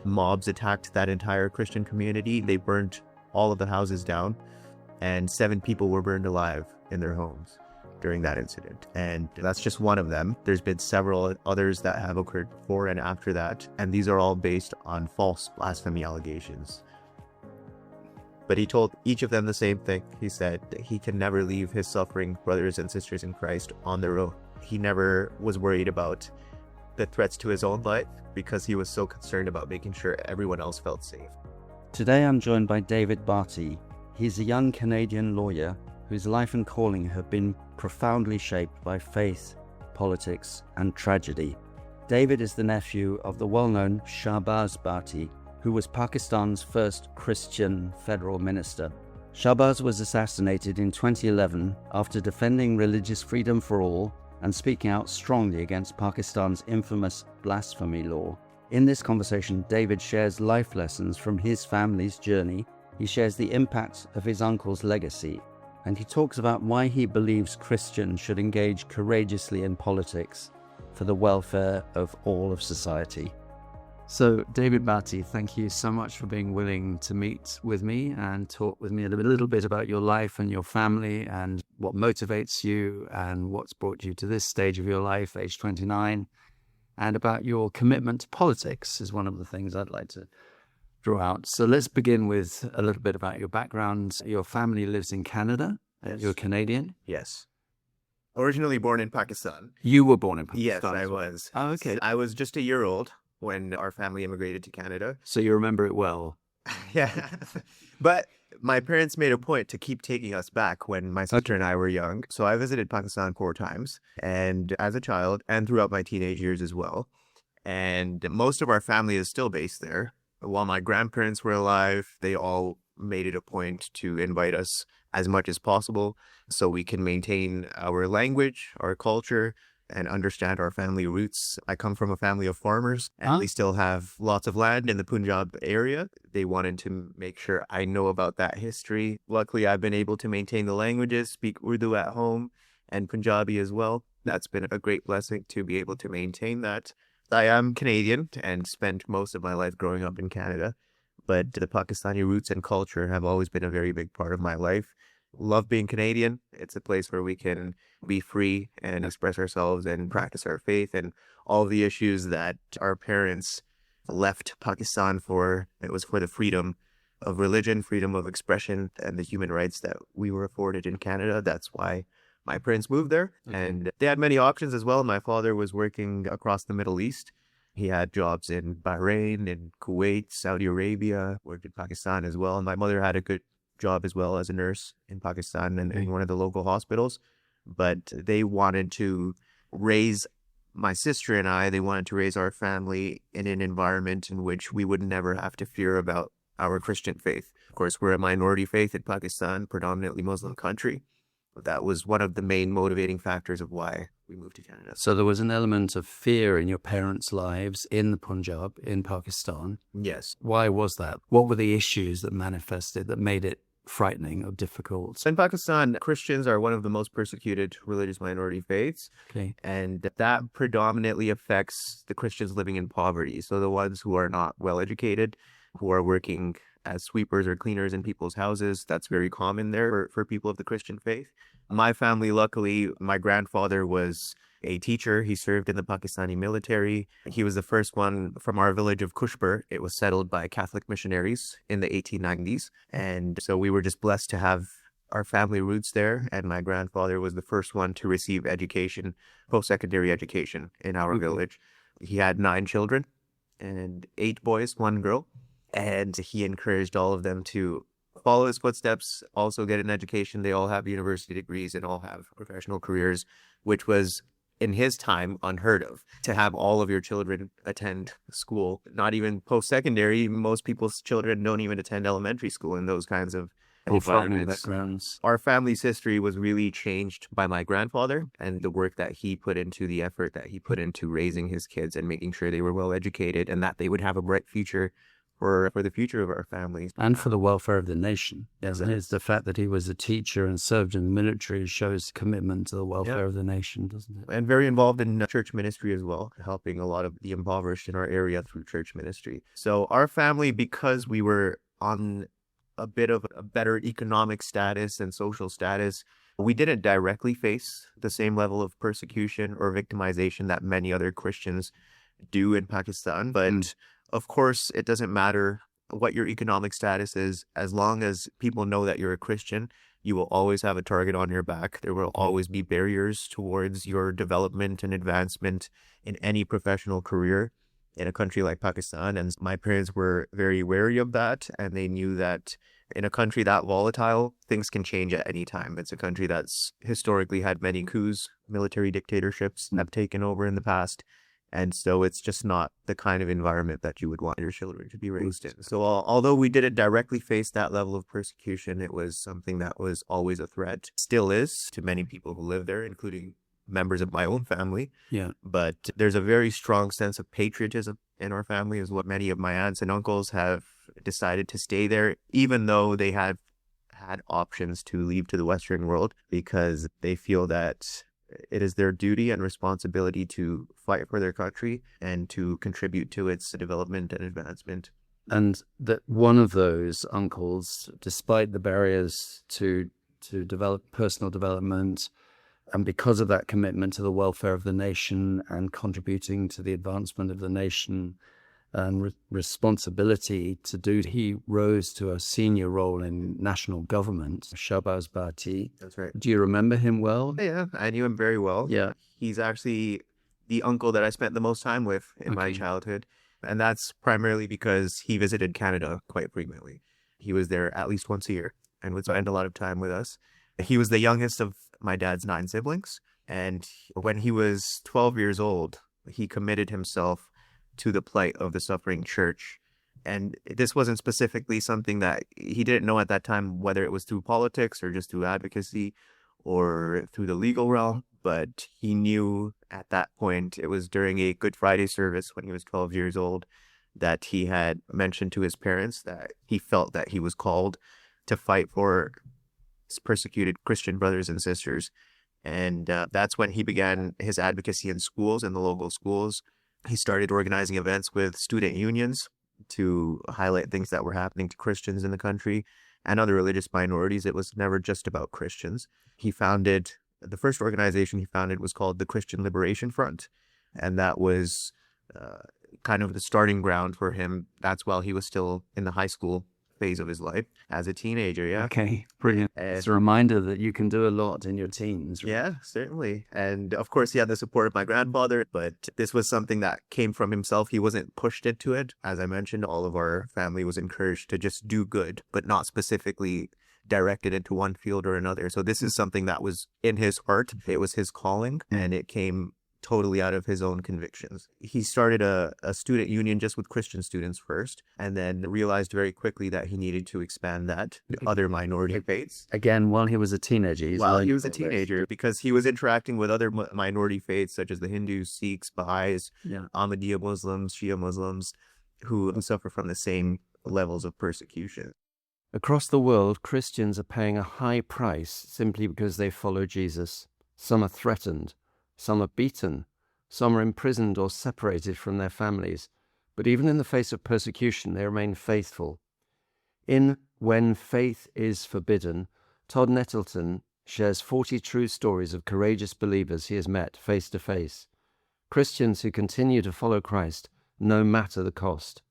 mobs attacked that entire Christian community. They burned all of the houses down, and 7 people were burned alive in their homes during that incident. And that's just one of them. There's been several others that have occurred before and after that, and these are all based on false blasphemy allegations. But he told each of them the same thing. He said that he can never leave his suffering brothers and sisters in Christ on their own. He never was worried about the threats to his own life because he was so concerned about making sure everyone else felt safe. Today I'm joined by David Bhatti. He's a young Canadian lawyer whose life and calling have been profoundly shaped by faith, politics, and tragedy. David is the nephew of the well-known Shahbaz Bhatti, who was Pakistan's first Christian federal minister. Shahbaz was assassinated in 2011 after defending religious freedom for all and speaking out strongly against Pakistan's infamous blasphemy law. In this conversation, David shares life lessons from his family's journey. He shares the impact of his uncle's legacy, and he talks about why he believes Christians should engage courageously in politics for the welfare of all of society. So, David Bhatti, thank you so much for being willing to meet with me and talk with me a little bit about your life and your family and what motivates you and what's brought you to this stage of your life, age 29, and about your commitment to politics is one of the things I'd like to draw out. So let's begin with a little bit about your background. Your family lives in Canada. Yes. You're Canadian? Yes. Originally born in Pakistan. You were born in Pakistan? Yes, I was. Oh, okay. I was just a year old when our family immigrated to Canada. So you remember it well? Yeah. But my parents made a point to keep taking us back when my sister and I were young. So I visited Pakistan 4 times, and as a child and throughout my teenage years as well. And most of our family is still based there. While my grandparents were alive, they all made it a point to invite us as much as possible so we can maintain our language, our culture, and understand our family roots. I come from a family of farmers, and we still have lots of land in the Punjab area. They wanted to make sure I know about that history. Luckily, I've been able to maintain the languages, speak Urdu at home, and Punjabi as well. That's been a great blessing to be able to maintain that. I am Canadian and spent most of my life growing up in Canada, but the Pakistani roots and culture have always been a very big part of my life. Love being Canadian. It's a place where we can be free and express ourselves and practice our faith and all the issues that our parents left Pakistan for. It was for the freedom of religion, freedom of expression, and the human rights that we were afforded in Canada. That's why my parents moved there. And they had many options as well. My father was working across the Middle East. He had jobs in Bahrain, in Kuwait, Saudi Arabia, worked in Pakistan as well. And my mother had a good job as well as a nurse in Pakistan and in one of the local hospitals. But they wanted to raise my sister and I, they wanted to raise our family in an environment in which we would never have to fear about our Christian faith. Of course, we're a minority faith in Pakistan, predominantly Muslim country. But that was one of the main motivating factors of why we moved to Canada. So there was an element of fear in your parents' lives in the Punjab, in Pakistan. Yes. Why was that? What were the issues that manifested that made it frightening or difficult? In Pakistan, Christians are one of the most persecuted religious minority faiths. Okay. And that predominantly affects the Christians living in poverty. So the ones who are not well educated, who are working as sweepers or cleaners in people's houses. That's very common there for people of the Christian faith. My family, luckily, my grandfather was a teacher. He served in the Pakistani military. He was the first one from our village of Kushbur. It was settled by Catholic missionaries in the 1890s. And so we were just blessed to have our family roots there. And my grandfather was the first one to receive education, post-secondary education in our village. He had 9 children and 8 boys, 1 girl. And he encouraged all of them to follow his footsteps, also get an education. They all have university degrees and all have professional careers, which was in his time unheard of. To have all of your children attend school, not even post-secondary. Most people's children don't even attend elementary school in those kinds of environments. Our family's history was really changed by my grandfather and the work that he put into, the effort that he put into raising his kids and making sure they were well educated and that they would have a bright future for the future of our families. And for the welfare of the nation. Yes, Exactly. it's the fact that he was a teacher and served in the military shows commitment to the welfare of the nation, doesn't it? And very involved in church ministry as well, helping a lot of the impoverished in our area through church ministry. So our family, because we were on a bit of a better economic status and social status, we didn't directly face the same level of persecution or victimization that many other Christians do in Pakistan. But of course, it doesn't matter what your economic status is, as long as people know that you're a Christian, you will always have a target on your back. There will always be barriers towards your development and advancement in any professional career in a country like Pakistan. And my parents were very wary of that. And they knew that in a country that volatile, things can change at any time. It's a country that's historically had many coups, military dictatorships have taken over in the past. And so it's just not the kind of environment that you would want your children to be raised in. So although we didn't directly face that level of persecution, it was something that was always a threat, still is to many people who live there, including members of my own family. Yeah. But there's a very strong sense of patriotism in our family, is what many of my aunts and uncles have decided to stay there, even though they have had options to leave to the Western world, because they feel that it is their duty and responsibility to fight for their country and to contribute to its development and advancement. And that one of those uncles, despite the barriers to develop personal development, and because of that commitment to the welfare of the nation and contributing to the advancement of the nation and responsibility to do, he rose to a senior role in national government. Shahbaz Bhatti. That's right. Do you remember him well? Yeah, I knew him very well. Yeah. He's actually the uncle that I spent the most time with in my childhood. And that's primarily because he visited Canada quite frequently. He was there at least once a year and would spend a lot of time with us. He was the youngest of my dad's 9 siblings. And when he was 12 years old, he committed himself to the plight of the suffering church. And this wasn't specifically something that he didn't know at that time, whether it was through politics or just through advocacy or through the legal realm. But he knew at that point, it was during a Good Friday service when he was 12 years old, that he had mentioned to his parents that he felt that he was called to fight for his persecuted Christian brothers and sisters. And that's when he began his advocacy in schools, in the local schools. He started organizing events with student unions to highlight things that were happening to Christians in the country and other religious minorities. It was never just about Christians. The first organization he founded was called the Christian Liberation Front. And that was kind of the starting ground for him. That's while he was still in the high school phase of his life as a teenager. Yeah. Okay, brilliant. It's a reminder that you can do a lot in your teens. Right? Yeah, certainly. And of course, he had the support of my grandfather, but this was something that came from himself. He wasn't pushed into it. As I mentioned, all of our family was encouraged to just do good, but not specifically directed into one field or another. So this is something that was in his heart. It was his calling, and it came totally out of his own convictions. He started a student union just with Christian students first, and then realized very quickly that he needed to expand that to other minority faiths. Again, while he was a teenager. While he was a teenager, because he was interacting with other minority faiths such as the Hindus, Sikhs, Baha'is, Ahmadiyya Muslims, Shia Muslims, who suffer from the same levels of persecution. Across the world, Christians are paying a high price simply because they follow Jesus. Some are threatened. Some are beaten, some are imprisoned or separated from their families, but even in the face of persecution, they remain faithful. In When Faith is Forbidden, Todd Nettleton shares 40 true stories of courageous believers he has met face to face, Christians who continue to follow Christ no matter the cost.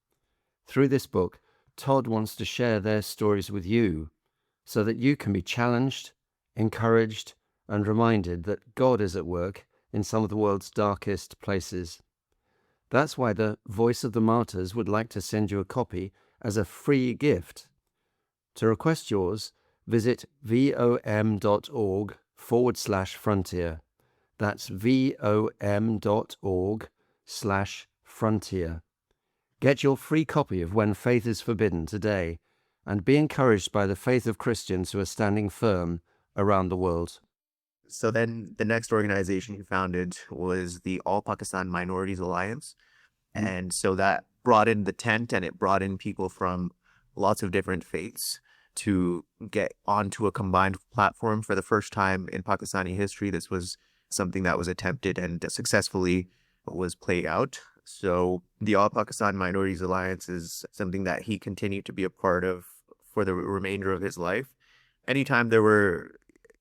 Through this book, Todd wants to share their stories with you so that you can be challenged, encouraged, and reminded that God is at work in some of the world's darkest places. That's why the Voice of the Martyrs would like to send you a copy as a free gift. To request yours, visit vom.org/frontier. That's vom.org/frontier. Get your free copy of When Faith is Forbidden today, and be encouraged by the faith of Christians who are standing firm around the world. So then the next organization he founded was the All Pakistan Minorities Alliance. And so that broadened the tent, and it brought in people from lots of different faiths to get onto a combined platform for the first time in Pakistani history. This was something that was attempted and successfully was played out. So the All Pakistan Minorities Alliance is something that he continued to be a part of for the remainder of his life. Anytime there were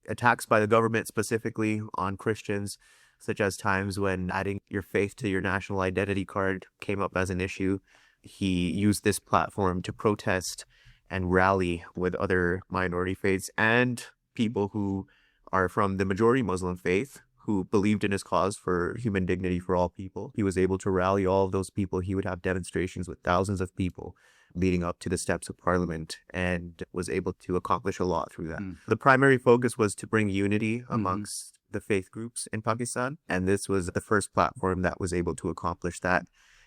attacks by the government specifically on Christians, such as times when adding your faith to your national identity card came up as an issue, he used this platform to protest and rally with other minority faiths and people who are from the majority Muslim faith who believed in his cause for human dignity for all people. He was able to rally all of those people. He would have demonstrations with thousands of people leading up to the steps of parliament and was able to accomplish a lot through that. The primary focus was to bring unity amongst the faith groups in Pakistan. And this was the first platform that was able to accomplish that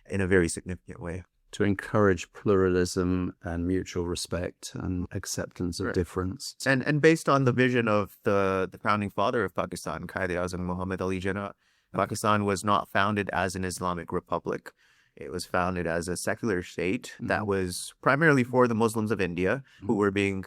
in a very significant way. To encourage pluralism and mutual respect and acceptance of difference. And based on the vision of the founding father of Pakistan, Quaid-e-Azam Muhammad Ali Jinnah, Pakistan was not founded as an Islamic republic. It was founded as a secular state that was primarily for the Muslims of India, who were being,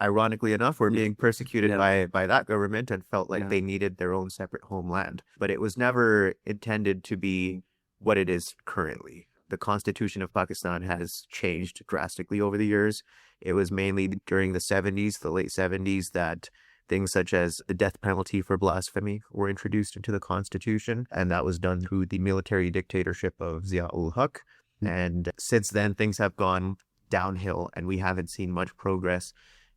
ironically enough, were being persecuted by that government and felt like they needed their own separate homeland. But it was never intended to be what it is currently. The Constitution of Pakistan has changed drastically over the years. It was mainly during the 70s, the late 70s, that things such as the death penalty for blasphemy were introduced into the Constitution. And that was done through the military dictatorship of Zia-ul-Haq. And since then, things have gone downhill and we haven't seen much progress.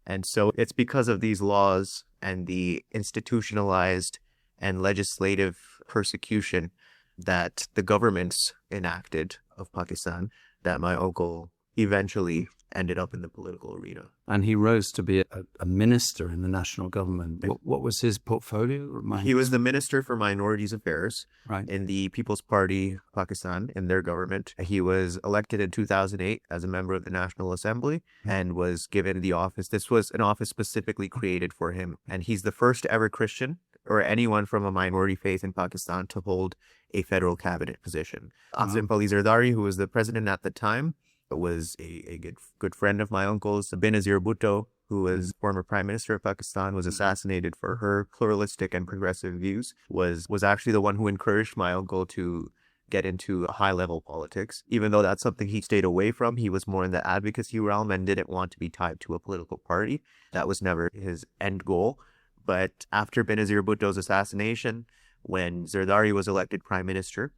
And so it's because of these laws and the institutionalized and legislative persecution that the governments enacted of Pakistan that my uncle eventually ended up in the political arena. And he rose to be a minister in the national government. What was his portfolio? He was the Minister for Minorities Affairs right. in the People's Party Pakistan, in their government. He was elected in 2008 as a member of the National Assembly and was given the office. This was an office specifically created for him. And he's the first ever Christian or anyone from a minority faith in Pakistan to hold a federal cabinet position. Asif Ali Zardari, who was the president at the time, was a good friend of my uncle's. Benazir Bhutto, who was former prime minister of Pakistan, was assassinated for her pluralistic and progressive views, was actually the one who encouraged my uncle to get into high-level politics. Even though that's something he stayed away from, he was more in the advocacy realm and didn't want to be tied to a political party. That was never his end goal. But after Benazir Bhutto's assassination, when Zardari was elected prime minister,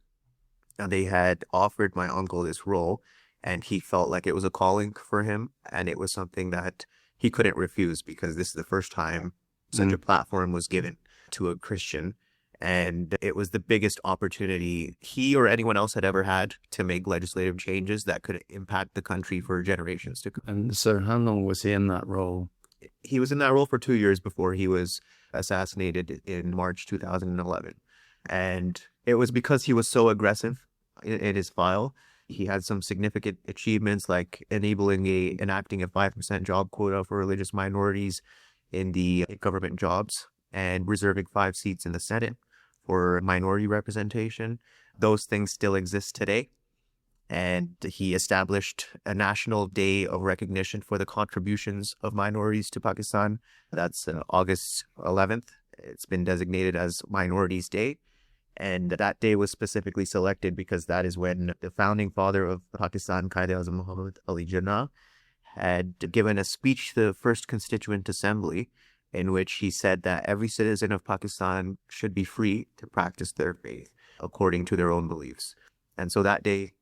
they had offered my uncle this role, and he felt like it was a calling for him, and it was something that he couldn't refuse because this is the first time such a platform was given to a Christian, and it was the biggest opportunity he or anyone else had ever had to make legislative changes that could impact the country for generations to come. And so how long was he in that role? He was in that role for 2 years before he was assassinated in March 2011. And it was because he was so aggressive in his file. He had some significant achievements like enacting a 5% job quota for religious minorities in the government jobs and reserving 5 seats in the Senate for minority representation. Those things still exist today. And he established a national day of recognition for the contributions of minorities to Pakistan. That's August 11th. It's been designated as Minorities Day. And that day was specifically selected because that is when the founding father of Pakistan, Quaid-e-Azam Muhammad Ali Jinnah, had given a speech to the First Constituent Assembly in which he said that every citizen of Pakistan should be free to practice their faith according to their own beliefs. And so that day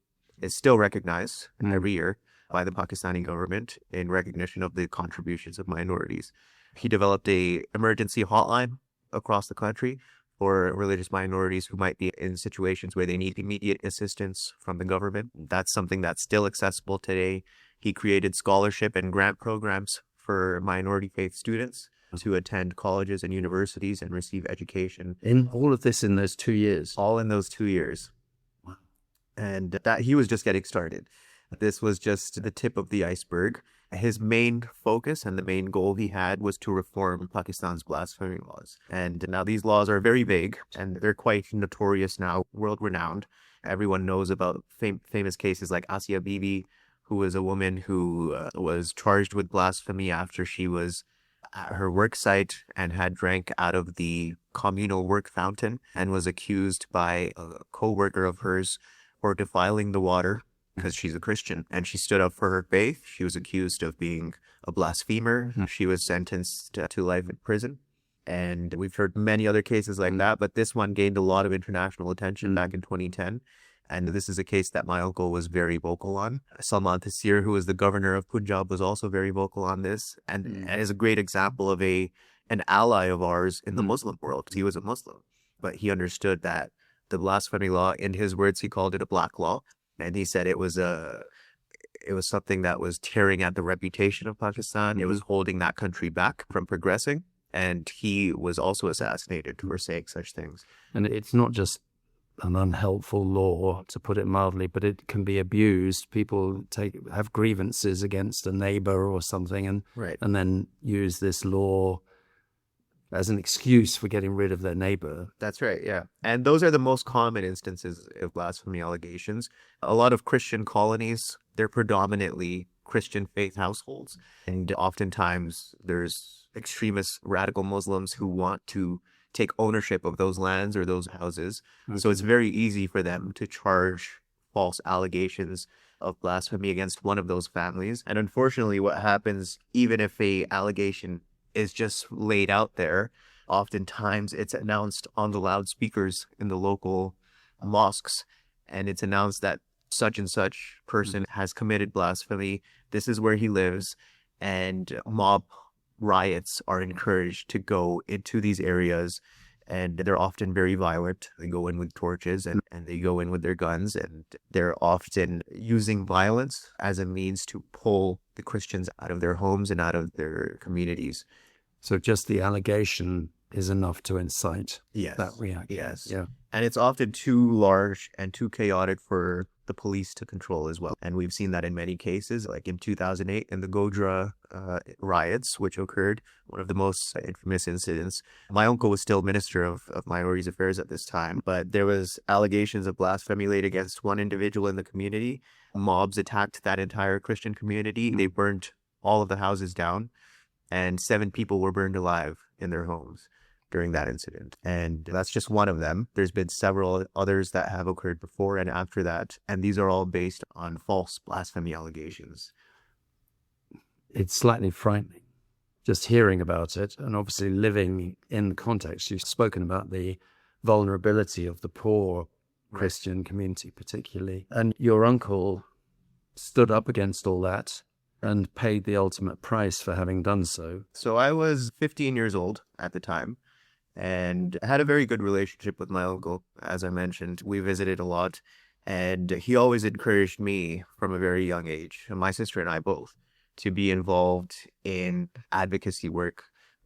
is still recognized every year by the Pakistani government in recognition of the contributions of minorities. He developed an emergency hotline across the country for religious minorities who might be in situations where they need immediate assistance from the government. That's something that's still accessible today. He created scholarship and grant programs for minority faith students to attend colleges and universities and receive education. In all of this in those 2 years? All in those 2 years. And that he was just getting started. This was just the tip of the iceberg. His main focus and the main goal he had was to reform Pakistan's blasphemy laws. And now these laws are very vague and they're quite notorious now, world-renowned. Everyone knows about famous cases like Asia Bibi, who was a woman who was charged with blasphemy after she was at her work site and had drank out of the communal work fountain and was accused by a co-worker of hers for defiling the water because she's a Christian, and she stood up for her faith. She was accused of being a blasphemer. She was sentenced to life in prison. And we've heard many other cases like that, but this one gained a lot of international attention back in 2010. And this is a case that my uncle was very vocal on. Salman Taseer, who was the governor of Punjab, was also very vocal on this, and is a great example of an ally of ours in the Muslim world. He was a Muslim, but he understood that the blasphemy law, in his words, he called it a black law. And he said it was something that was tearing at the reputation of Pakistan. It was holding that country back from progressing. And he was also assassinated for saying such things. And it's not just an unhelpful law, to put it mildly, but it can be abused. People have grievances against a neighbor or something, and then use this law as an excuse for getting rid of their neighbor. That's right, yeah. And those are the most common instances of blasphemy allegations. A lot of Christian colonies, they're predominantly Christian faith households. And oftentimes there's extremist radical Muslims who want to take ownership of those lands or those houses. Okay. So it's very easy for them to charge false allegations of blasphemy against one of those families. And unfortunately, what happens, even if a allegation is just laid out there, oftentimes it's announced on the loudspeakers in the local mosques, and it's announced that such and such person has committed blasphemy. This is where he lives, and mob riots are encouraged to go into these areas, and they're often very violent. They go in with torches and they go in with their guns, and they're often using violence as a means to pull the Christians out of their homes and out of their communities. So just the allegation is enough to incite that reaction. Yes. Yeah. And it's often too large and too chaotic for the police to control as well. And we've seen that in many cases, like in 2008 in the Godhra riots, which occurred, one of the most infamous incidents. My uncle was still Minister of Minorities Affairs at this time, but there was allegations of blasphemy laid against one individual in the community. Mobs attacked that entire Christian community. They burned all of the houses down, and 7 people were burned alive in their homes during that incident. And that's just one of them. There's been several others that have occurred before and after that, and these are all based on false blasphemy allegations. It's slightly frightening just hearing about it, and obviously living in the context. You've spoken about the vulnerability of the poor Christian community particularly, and your uncle stood up against all that and paid the ultimate price for having done so. So I was 15 years old at the time, and had a very good relationship with my uncle. As I mentioned, we visited a lot, and he always encouraged me from a very young age, and my sister and I both, to be involved in advocacy work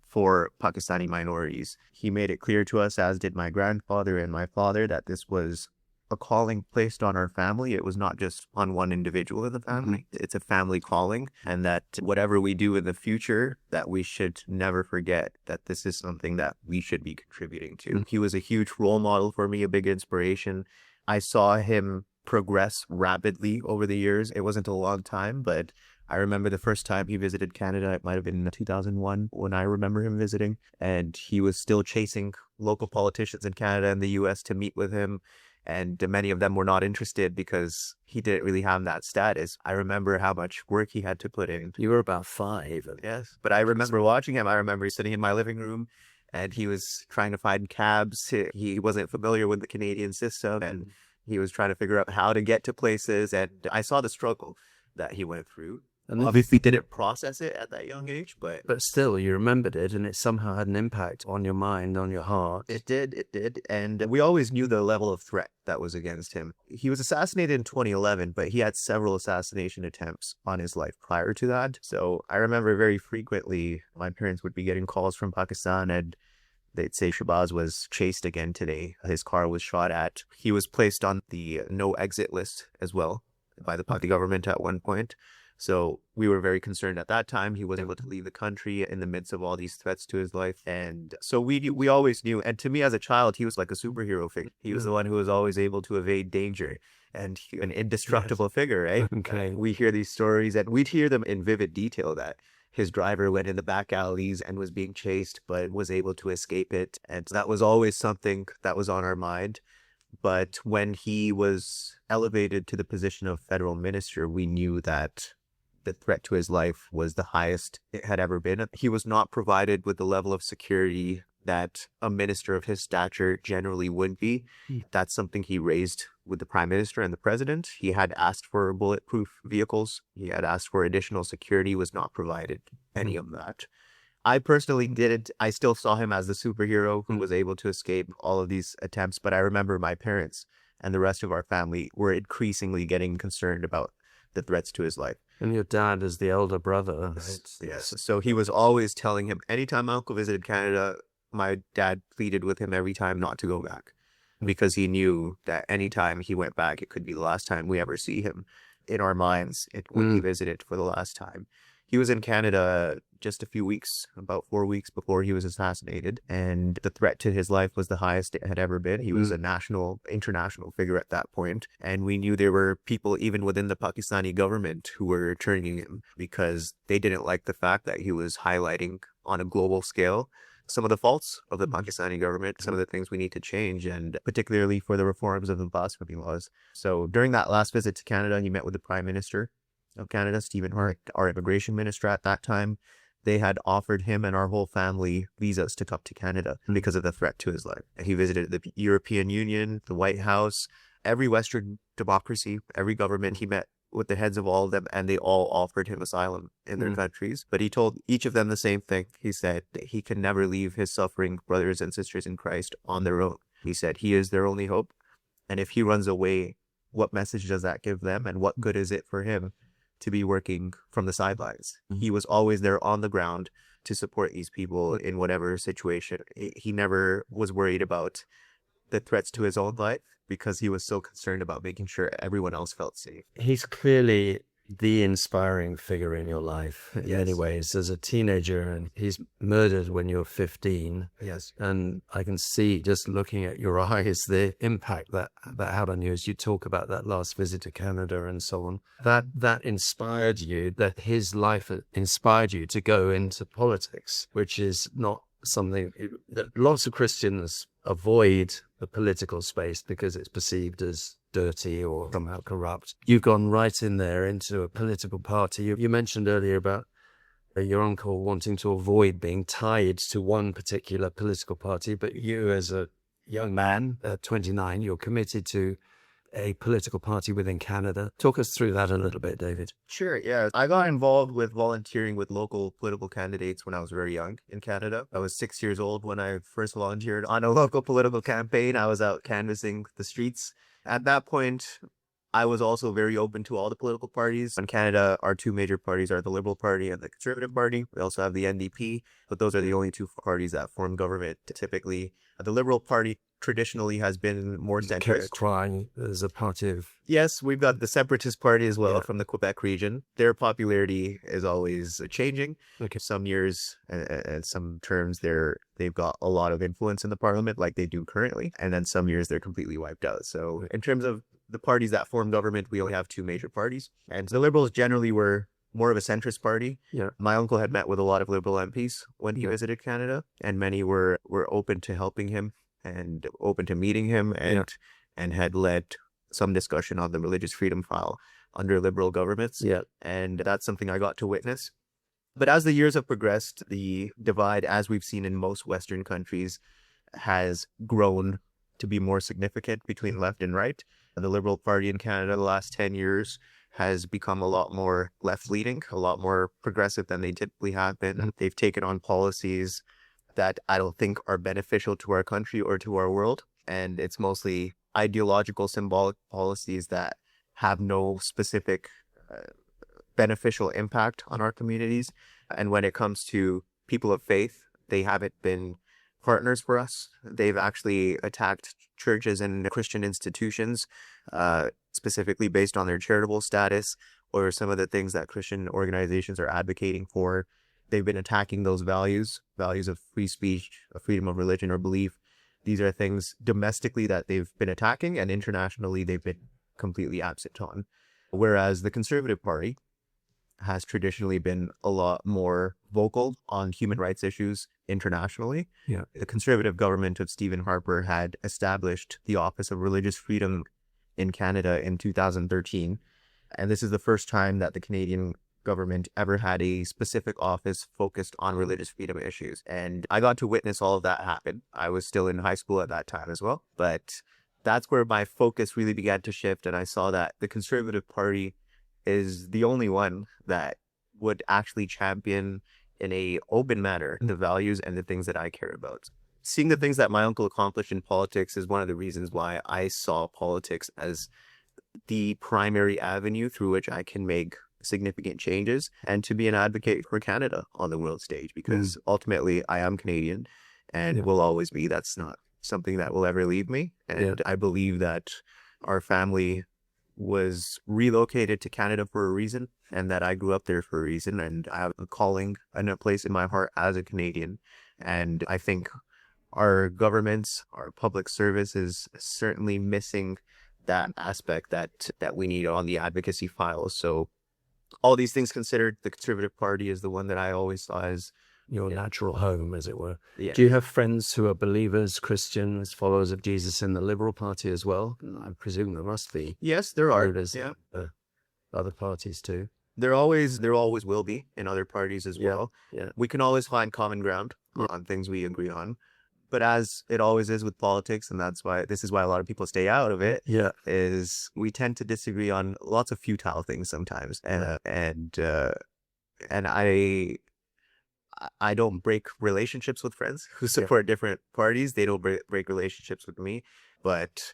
for Pakistani minorities. He made it clear to us, as did my grandfather and my father, that this was a calling placed on our family. It was not just on one individual in the family. It's a family calling, and that whatever we do in the future, that we should never forget that this is something that we should be contributing to. He was a huge role model for me, a big inspiration. I saw him progress rapidly over the years. It wasn't a long time, but I remember the first time he visited Canada, it might have been 2001 when I remember him visiting, and he was still chasing local politicians in Canada and the US to meet with him. And many of them were not interested because he didn't really have that status. I remember how much work he had to put in. You were about 5. Yes. But I remember watching him. I remember sitting in my living room and he was trying to find cabs. He wasn't familiar with the Canadian system, and he was trying to figure out how to get to places. And I saw the struggle that he went through. And obviously didn't process it at that young age, but still you remembered it, and it somehow had an impact on your mind, on your heart. It did. And we always knew the level of threat that was against him. He was assassinated in 2011, but he had several assassination attempts on his life prior to that. So I remember very frequently my parents would be getting calls from Pakistan, and they'd say Shahbaz was chased again today. His car was shot at. He was placed on the no exit list as well. by the Bhatti government at one point. So we were very concerned at that time. He was able to leave the country in the midst of all these threats to his life. And so we always knew. And to me as a child, he was like a superhero figure. He was the one who was always able to evade danger and an indestructible figure, right? Okay. We hear these stories and we'd hear them in vivid detail that his driver went in the back alleys and was being chased, but was able to escape it. And that was always something that was on our mind. But when he was elevated to the position of federal minister, we knew that the threat to his life was the highest it had ever been. He was not provided with the level of security that a minister of his stature generally would be. That's something he raised with the prime minister and the president. He had asked for bulletproof vehicles. He had asked for additional security, was not provided any of that. I personally didn't. I still saw him as the superhero who was able to escape all of these attempts. But I remember my parents and the rest of our family were increasingly getting concerned about the threats to his life. And your dad is the elder brother. Yes. So he was always telling him, anytime my uncle visited Canada, my dad pleaded with him every time not to go back, because he knew that anytime he went back, it could be the last time we ever see him. In our minds, it would be visited for the last time. He was in Canada just a few weeks, about 4 weeks before he was assassinated, and the threat to his life was the highest it had ever been. He was a international figure at that point, and we knew there were people even within the Pakistani government who were turning him because they didn't like the fact that he was highlighting on a global scale some of the faults of the Pakistani government, some of the things we need to change, and particularly for the reforms of the blasphemy laws. So during that last visit to Canada, he met with the Prime Minister of Canada, Stephen Hart, our immigration minister at that time. They had offered him and our whole family visas to come to Canada because of the threat to his life. He visited the European Union, the White House, every Western democracy, every government. He met with the heads of all of them, and they all offered him asylum in their countries. But he told each of them the same thing. He said that he can never leave his suffering brothers and sisters in Christ on their own. He said he is their only hope. And if he runs away, what message does that give them? And what good is it for him to be working from the sidelines? He was always there on the ground to support these people in whatever situation. He never was worried about the threats to his own life because he was so concerned about making sure everyone else felt safe. He's clearly the inspiring figure in your life in many ways as a teenager, and he's murdered when you're 15. Yes. And I can see, just looking at your eyes, the impact that had on you as you talk about that last visit to Canada and so on. That inspired you, that his life inspired you to go into politics, which is not something that lots of Christians avoid the political space because it's perceived as dirty or somehow corrupt. You've gone right in there into a political party. You mentioned earlier about your uncle wanting to avoid being tied to one particular political party, but you as a young man, 29, you're committed to a political party within Canada. Talk us through that a little bit, David. Sure, yeah. I got involved with volunteering with local political candidates when I was very young in Canada. I was 6 years old when I first volunteered on a local political campaign. I was out canvassing the streets. At that point, I was also very open to all the political parties. In Canada, our two major parties are the Liberal Party and the Conservative Party. We also have the NDP, but those are the only two parties that form government typically. The Liberal Party traditionally has been more centrist. Crying as a party of... Yes, we've got the Separatist Party as well from the Quebec region. Their popularity is always changing. Okay. Some years and some terms they've got a lot of influence in the parliament like they do currently. And then some years they're completely wiped out. So in terms of the parties that form government, we only have two major parties. And the Liberals generally were more of a centrist party. Yeah. My uncle had met with a lot of Liberal MPs when he visited Canada, and many were open to helping him and open to meeting him and had led some discussion on the religious freedom file under Liberal governments. Yeah. And that's something I got to witness. But as the years have progressed, the divide, as we've seen in most Western countries, has grown to be more significant between left and right. The Liberal Party in Canada the last 10 years has become a lot more left-leaning, a lot more progressive than they typically have been. They've taken on policies that I don't think are beneficial to our country or to our world. And it's mostly ideological, symbolic policies that have no specific beneficial impact on our communities. And when it comes to people of faith, they haven't been partners for us. They've actually attacked churches and Christian institutions, specifically based on their charitable status or some of the things that Christian organizations are advocating for. They've been attacking those values of free speech, of freedom of religion or belief. These are things domestically that they've been attacking, and internationally they've been completely absent on. Whereas the Conservative Party has traditionally been a lot more vocal on human rights issues internationally. Yeah. The Conservative government of Stephen Harper had established the Office of Religious Freedom in Canada in 2013. And this is the first time that the Canadian government ever had a specific office focused on religious freedom issues. And I got to witness all of that happen. I was still in high school at that time as well. But that's where my focus really began to shift. And I saw that the Conservative Party is the only one that would actually champion in a open manner the values and the things that I care about. Seeing the things that my uncle accomplished in politics is one of the reasons why I saw politics as the primary avenue through which I can make significant changes and to be an advocate for Canada on the world stage, because ultimately I am Canadian and will always be. That's not something that will ever leave me. And I believe that our family was relocated to Canada for a reason, and that I grew up there for a reason, and I have a calling and a place in my heart as a Canadian. And I think our governments, our public service is certainly missing that aspect that we need on the advocacy file. So all these things considered, the Conservative Party is the one that I always saw as your natural home, as it were. Yeah. Do you have friends who are believers, Christians, followers of Jesus in the Liberal Party as well? I presume there must be. Yes, there are. Other parties too. There always will be in other parties as well. Yeah. We can always find common ground on things we agree on. But as it always is with politics, and this is why a lot of people stay out of it, is we tend to disagree on lots of futile things sometimes. And I don't break relationships with friends who support different parties. They don't break relationships with me, but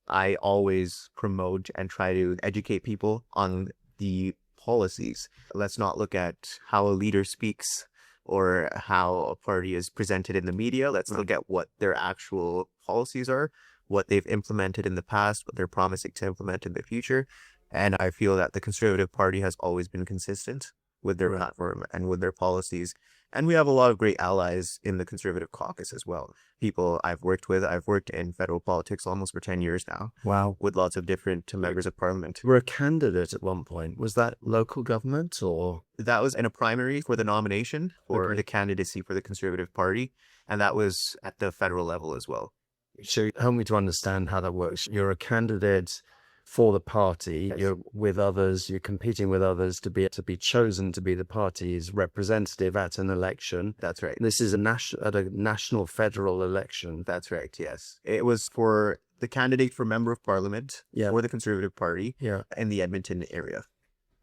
I always promote and try to educate people on the policies. Let's not look at how a leader speaks or how a party is presented in the media. Let's look at what their actual policies are, what they've implemented in the past, what they're promising to implement in the future. And I feel that the Conservative Party has always been consistent with their platform and with their policies. And we have a lot of great allies in the Conservative caucus as well. People I've worked with. I've worked in federal politics almost for 10 years now. Wow. With lots of different members of parliament. You were a candidate at one point. Was that local government or? That was in a primary for the nomination for the candidacy for the Conservative Party. And that was at the federal level as well. So help me to understand how that works. You're a candidate for the party, you're with others, you're competing with others to be chosen to be the party's representative at an election. That's right. This is at a national federal election. That's right, yes. It was for the candidate for Member of Parliament for the Conservative Party in the Edmonton area.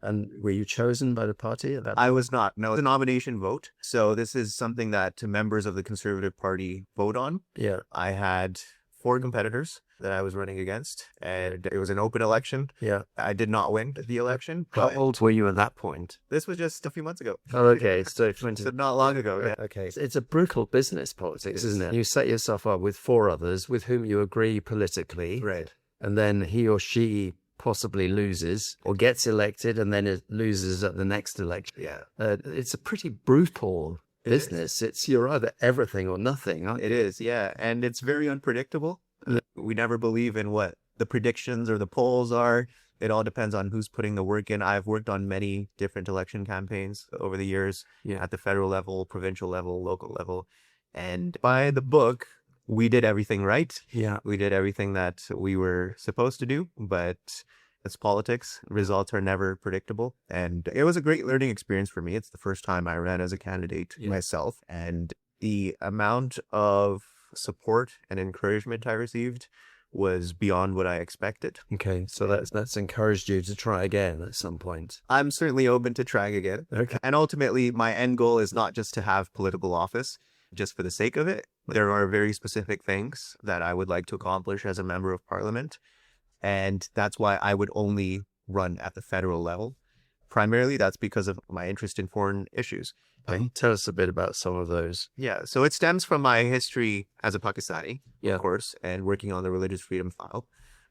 And were you chosen by the party at that point? I was not. No, it's a nomination vote. So this is something that members of the Conservative Party vote on. Yeah. I had 4 competitors that I was running against, and it was an open election. Yeah. I did not win the election. How old were you at that point? This was just a few months ago. Oh, okay. So not long ago. Yeah. Okay. It's a brutal business politics, isn't it? You set yourself up with 4 others with whom you agree politically. Right. And then he or she possibly loses or gets elected and then it loses at the next election. Yeah. It's a pretty brutal business. You're either everything or nothing, aren't you? It is, yeah. And it's very unpredictable. We never believe in what the predictions or the polls are. It all depends on who's putting the work in. I've worked on many different election campaigns over the years at the federal level, provincial level, local level. And by the book, we did everything right. Yeah. We did everything that we were supposed to do, but it's politics. Results are never predictable. And it was a great learning experience for me. It's the first time I ran as a candidate myself. And the amount of support and encouragement I received was beyond what I expected. Okay, so that's encouraged you to try again at some point. I'm certainly open to trying again. Okay. And ultimately, my end goal is not just to have political office just for the sake of it. There are very specific things that I would like to accomplish as a member of parliament. And that's why I would only run at the federal level. Primarily, that's because of my interest in foreign issues. Tell us a bit about some of those. Yeah, so it stems from my history as a Pakistani, of course, and working on the religious freedom file.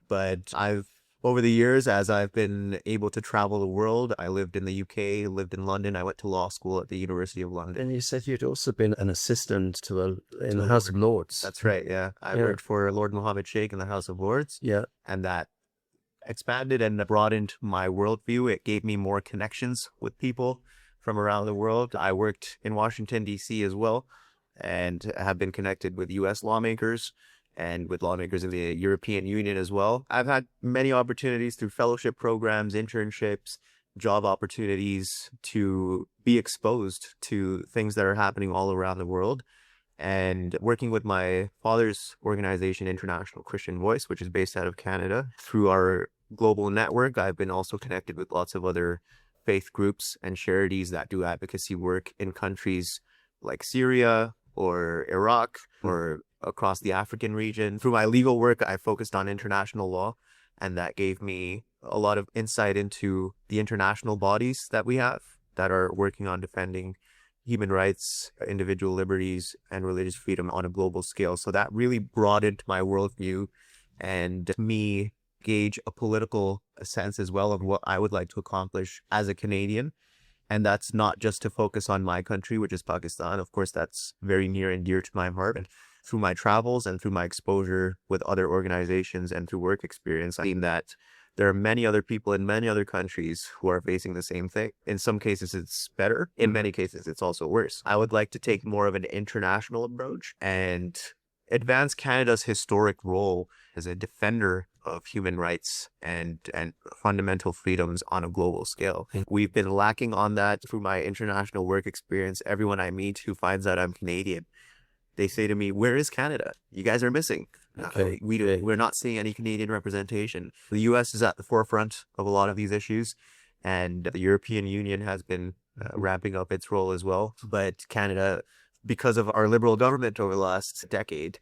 But I've over the years, as I've been able to travel the world, I lived in the UK, lived in London. I went to law school at the University of London. And you said you'd also been an assistant in the House of Lords. That's right, yeah. I worked for Lord Mohammed Sheikh in the House of Lords. Yeah. And that expanded and broadened my worldview. It gave me more connections with people from around the world. I worked in Washington, D.C. as well, and have been connected with U.S. lawmakers and with lawmakers in the European Union as well. I've had many opportunities through fellowship programs, internships, job opportunities to be exposed to things that are happening all around the world. And working with my father's organization, International Christian Voice, which is based out of Canada, through our global network, I've been also connected with lots of other faith groups and charities that do advocacy work in countries like Syria or Iraq or across the African region. Through my legal work, I focused on international law, and that gave me a lot of insight into the international bodies that we have that are working on defending human rights, individual liberties, and religious freedom on a global scale. So that really broadened my worldview and me gauge a political sense as well of what I would like to accomplish as a Canadian. And that's not just to focus on my country, which is Pakistan. Of course, that's very near and dear to my heart. And through my travels and through my exposure with other organizations and through work experience, I've seen that there are many other people in many other countries who are facing the same thing. In some cases, it's better. In many cases, it's also worse. I would like to take more of an international approach and advance Canada's historic role as a defender of human rights and fundamental freedoms on a global scale. We've been lacking on that through my international work experience. Everyone I meet who finds out I'm Canadian, they say to me, "Where is Canada? You guys are missing." Okay. We're not seeing any Canadian representation. The U.S. is at the forefront of a lot of these issues, and the European Union has been ramping up its role as well. But Canada, because of our liberal government over the last decade,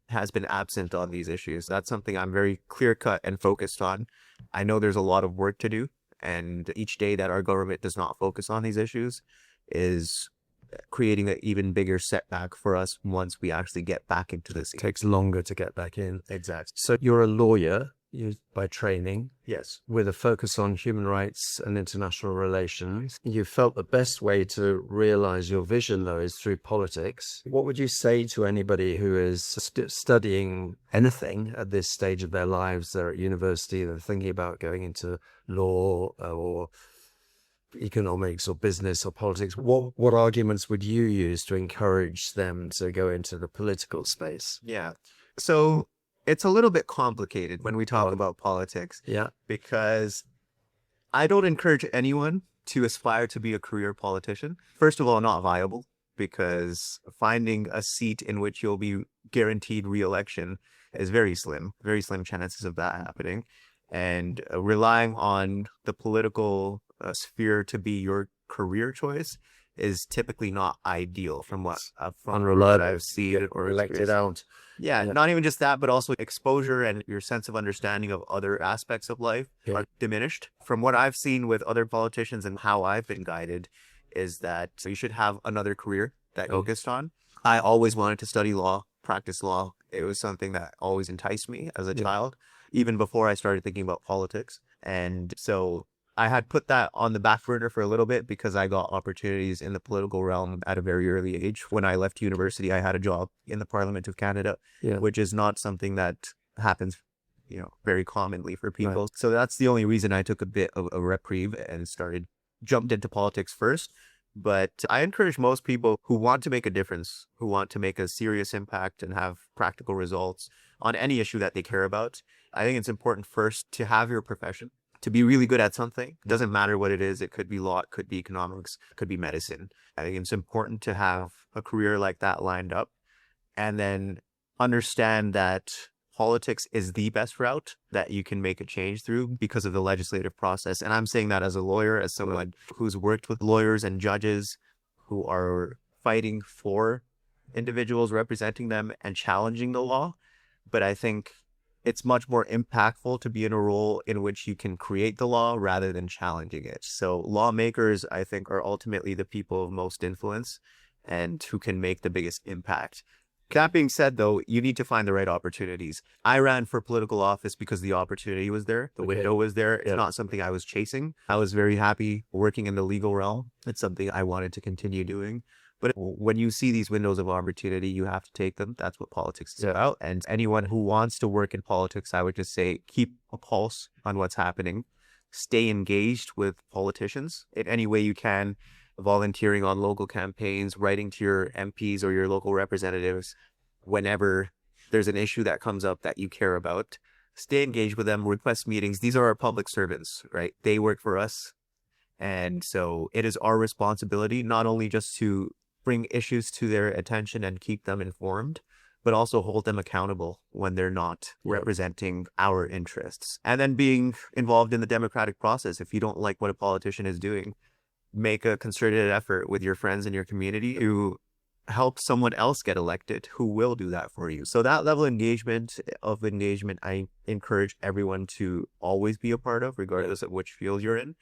has been absent on these issues. That's something I'm very clear-cut and focused on. I know there's a lot of work to do, and each day that our government does not focus on these issues is creating an even bigger setback for us once we actually get back into this. It takes longer to get back in. Exactly. So you're a lawyer by training, Yes. with a focus on human rights and international relations. You felt the best way to realize your vision, though, is through politics. What would you say to anybody who is studying anything at this stage of their lives? They're at university, they're thinking about going into law or economics or business or politics. What arguments would you use to encourage them to go into the political space? Yeah. So it's a little bit complicated when we talk about politics. Yeah. Because I don't encourage anyone to aspire to be a career politician. First of all, not viable, because finding a seat in which you'll be guaranteed re-election is very slim chances of that happening. And relying on the political sphere to be your career choice is typically not ideal from what I've seen or elected out. Yeah, not even just that, but also exposure and your sense of understanding of other aspects of life are diminished. From what I've seen with other politicians and how I've been guided is that you should have another career that you focused on. I always wanted to study law, practice law. It was something that always enticed me as a child, even before I started thinking about politics. And so I had put that on the back burner for a little bit because I got opportunities in the political realm at a very early age. When I left university, I had a job in the Parliament of Canada, which is not something that happens, very commonly for people. Right. So that's the only reason I took a bit of a reprieve and jumped into politics first. But I encourage most people who want to make a difference, who want to make a serious impact and have practical results on any issue that they care about. I think it's important first to have your profession, to be really good at something. It doesn't matter what it is. It could be law, it could be economics, it could be medicine. I think it's important to have a career like that lined up and then understand that politics is the best route that you can make a change through because of the legislative process. And I'm saying that as a lawyer, as someone who's worked with lawyers and judges who are fighting for individuals, representing them and challenging the law. But I think it's much more impactful to be in a role in which you can create the law rather than challenging it. So lawmakers, I think, are ultimately the people of most influence and who can make the biggest impact. That being said, though, you need to find the right opportunities. I ran for political office because the opportunity was there. The window was there. It's not something I was chasing. I was very happy working in the legal realm. It's something I wanted to continue doing. But when you see these windows of opportunity, you have to take them. That's what politics is about. And anyone who wants to work in politics, I would just say, keep a pulse on what's happening. Stay engaged with politicians in any way you can. Volunteering on local campaigns, writing to your MPs or your local representatives whenever there's an issue that comes up that you care about. Stay engaged with them, request meetings. These are our public servants, right? They work for us. And so it is our responsibility not only just to bring issues to their attention and keep them informed, but also hold them accountable when they're not representing our interests. And then being involved in the democratic process. If you don't like what a politician is doing, make a concerted effort with your friends in your community to help someone else get elected who will do that for you. So that level of engagement, I encourage everyone to always be a part of, regardless of which field you're in.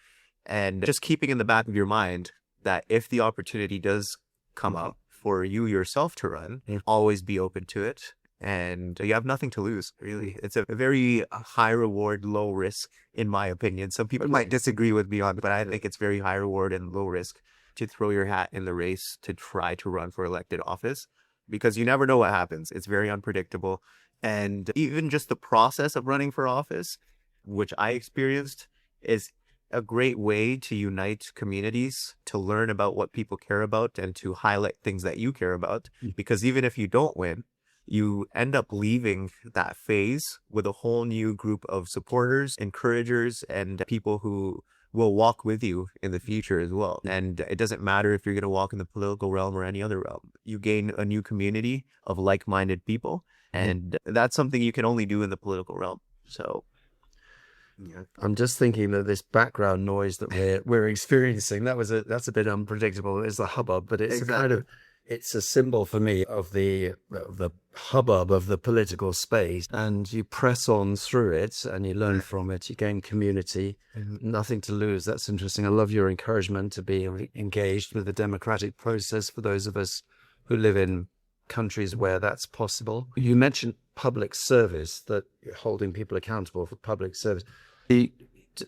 And just keeping in the back of your mind that if the opportunity does come up for you yourself to run, always be open to it. And you have nothing to lose, really. It's a very high reward, low risk, in my opinion. Some people might disagree with me on it, but I think it's very high reward and low risk to throw your hat in the race to try to run for elected office, because you never know what happens. It's very unpredictable. And even just the process of running for office, which I experienced, is a great way to unite communities, to learn about what people care about and to highlight things that you care about. Because even if you don't win, you end up leaving that phase with a whole new group of supporters, encouragers, and people who will walk with you in the future as well. And it doesn't matter if you're going to walk in the political realm or any other realm. You gain a new community of like-minded people, and that's something you can only do in the political realm. So I'm just thinking that this background noise that we're experiencing, that's a bit unpredictable. It's a hubbub, but it's it's a symbol for me of the hubbub of the political space. And you press on through it and you learn from it. You gain community, nothing to lose. That's interesting. I love your encouragement to be engaged with the democratic process for those of us who live in countries where that's possible. You mentioned public service, that you're holding people accountable for public service.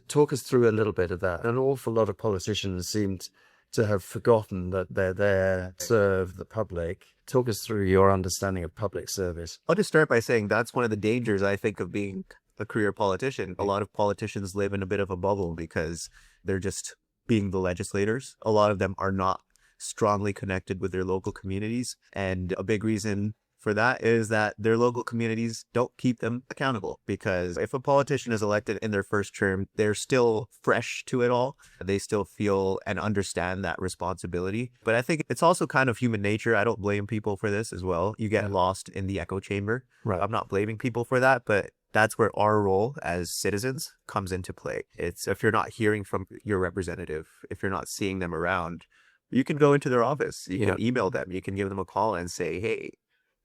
Talk us through a little bit of that. An awful lot of politicians seemed to have forgotten that they're there to serve the public. Talk us through your understanding of public service. I'll just start by saying that's one of the dangers, I think, of being a career politician. A lot of politicians live in a bit of a bubble because they're just being the legislators. A lot of them are not strongly connected with their local communities. And a big reason for that is that their local communities don't keep them accountable, because if a politician is elected in their first term, they're still fresh to it all. They still feel and understand that responsibility. But I think it's also kind of human nature. I don't blame people for this as well. You get lost in the echo chamber. Right. I'm not blaming people for that, but that's where our role as citizens comes into play. It's if you're not hearing from your representative, if you're not seeing them around, you can go into their office, you can email them, you can give them a call and say, hey,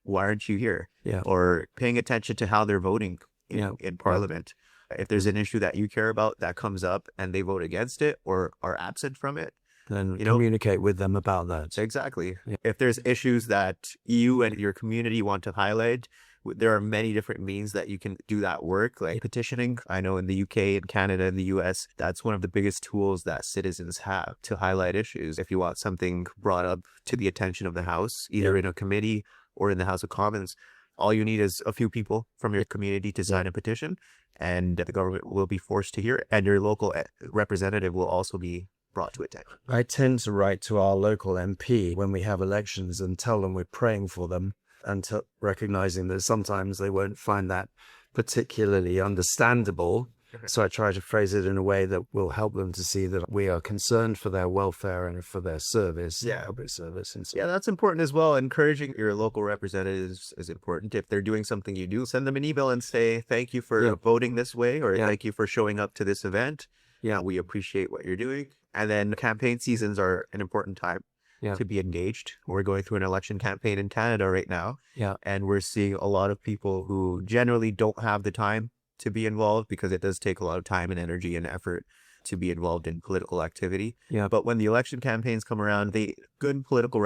why aren't you here? Or paying attention to how they're voting in Parliament. If there's an issue that you care about that comes up and they vote against it or are absent from it, then communicate with them about that. Exactly. If there's issues that you and your community want to highlight, there are many different means that you can do that work, like petitioning. I know in the UK and Canada and the US, that's one of the biggest tools that citizens have to highlight issues. If you want something brought up to the attention of the House, either in a committee or in the House of Commons, all you need is a few people from your community to sign a petition, and the government will be forced to hear it, and your local representative will also be brought to attention. I tend to write to our local MP when we have elections and tell them we're praying for them, and recognizing that sometimes they won't find that particularly understandable. So I try to phrase it in a way that will help them to see that we are concerned for their welfare and for their service, public service. And so that's important as well. Encouraging your local representatives is important. If they're doing something you do, send them an email and say, thank you for voting this way, or thank you for showing up to this event. We appreciate what you're doing. And then campaign seasons are an important time to be engaged. We're going through an election campaign in Canada right now. And we're seeing a lot of people who generally don't have the time to be involved, because it does take a lot of time and energy and effort to be involved in political activity. But when the election campaigns come around, good political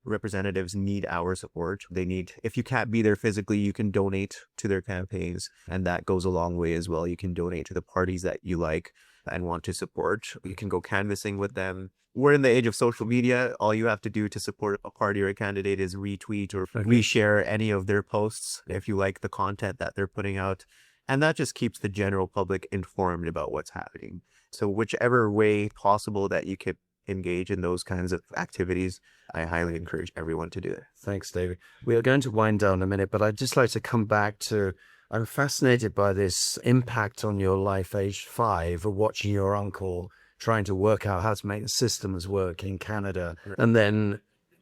representatives need our support. If you can't be there physically, you can donate to their campaigns, and that goes a long way as well. You can donate to the parties that you like and want to support. You can go canvassing with them. We're in the age of social media. All you have to do to support a party or a candidate is retweet or reshare any of their posts if you like the content that they're putting out. And that just keeps the general public informed about what's happening. So whichever way possible that you could engage in those kinds of activities, I highly encourage everyone to do it. Thanks, David. We are going to wind down in a minute, but I'd just like to come back to, I'm fascinated by this impact on your life, age 5, of watching your uncle trying to work out how to make the systems work in Canada, and then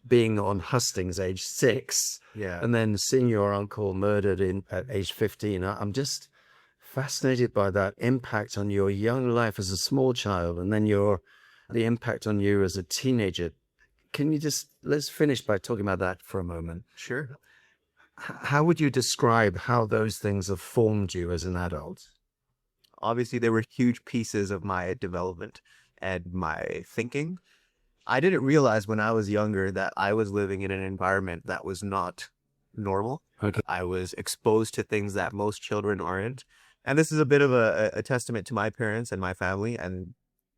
being on hustings age 6, and then seeing your uncle murdered at age 15. I'm just fascinated by that impact on your young life as a small child, and then the impact on you as a teenager. Can you let's finish by talking about that for a moment. Sure. How would you describe how those things have formed you as an adult? Obviously, they were huge pieces of my development and my thinking. I didn't realize when I was younger that I was living in an environment that was not normal. Okay. I was exposed to things that most children aren't. And this is a bit of a testament to my parents and my family and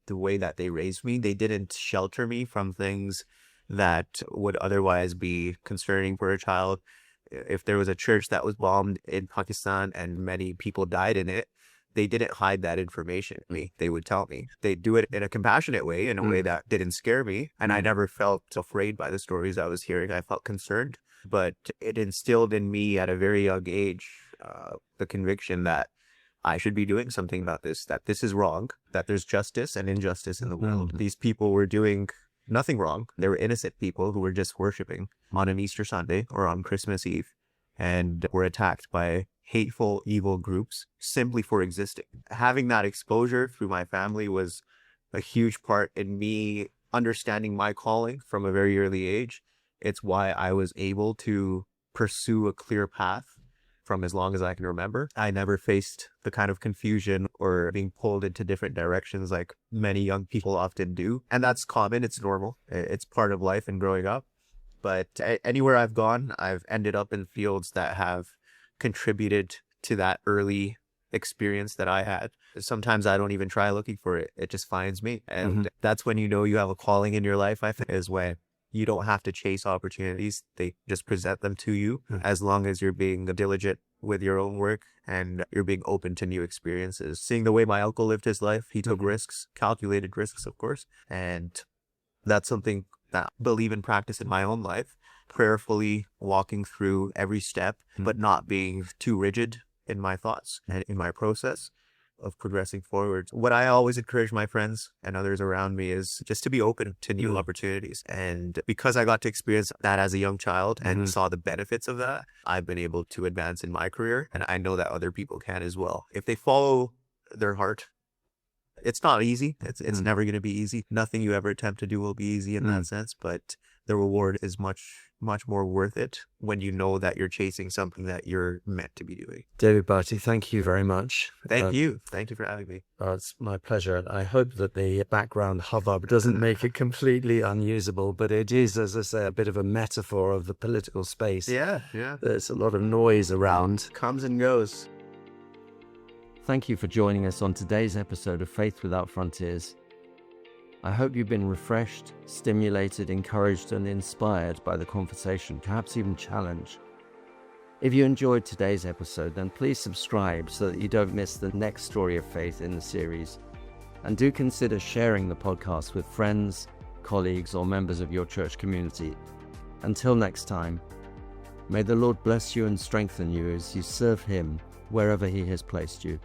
the way that they raised me. They didn't shelter me from things that would otherwise be concerning for a child. If there was a church that was bombed in Pakistan and many people died in it, they didn't hide that information from me. They would tell me. They'd do it in a compassionate way, in a way that didn't scare me. And I never felt afraid by the stories I was hearing. I felt concerned. But it instilled in me at a very young age the conviction that I should be doing something about this, that this is wrong, that there's justice and injustice in the world. These people were doing nothing wrong. They were innocent people who were just worshiping on an Easter Sunday or on Christmas Eve and were attacked by hateful, evil groups simply for existing. Having that exposure through my family was a huge part in me understanding my calling from a very early age. It's why I was able to pursue a clear path from as long as I can remember. I never faced the kind of confusion or being pulled into different directions like many young people often do. And that's common. It's normal. It's part of life and growing up. But anywhere I've gone, I've ended up in fields that have contributed to that early experience that I had. Sometimes I don't even try looking for it. It just finds me. And that's when you know you have a calling in your life, I think, is when you don't have to chase opportunities. They just present them to you as long as you're being diligent with your own work and you're being open to new experiences. Seeing the way my uncle lived his life, he took risks, calculated risks, of course. And that's something that I believe in practice in my own life, prayerfully walking through every step, but not being too rigid in my thoughts and in my process of progressing forward. What I always encourage my friends and others around me is just to be open to new opportunities. And because I got to experience that as a young child and saw the benefits of that, I've been able to advance in my career. And I know that other people can as well. If they follow their heart, it's not easy. It's never going to be easy. Nothing you ever attempt to do will be easy in that sense, but the reward is much more worth it when you know that you're chasing something that you're meant to be doing. David Bhatti, thank you very much. Thank you. Thank you for having me. It's my pleasure. I hope that the background hubbub doesn't make it completely unusable, but it is, as I say, a bit of a metaphor of the political space. Yeah. There's a lot of noise around. Comes and goes. Thank you for joining us on today's episode of Faith Without Frontiers. I hope you've been refreshed, stimulated, encouraged, and inspired by the conversation, perhaps even challenged. If you enjoyed today's episode, then please subscribe so that you don't miss the next story of faith in the series. And do consider sharing the podcast with friends, colleagues, or members of your church community. Until next time, may the Lord bless you and strengthen you as you serve Him wherever He has placed you.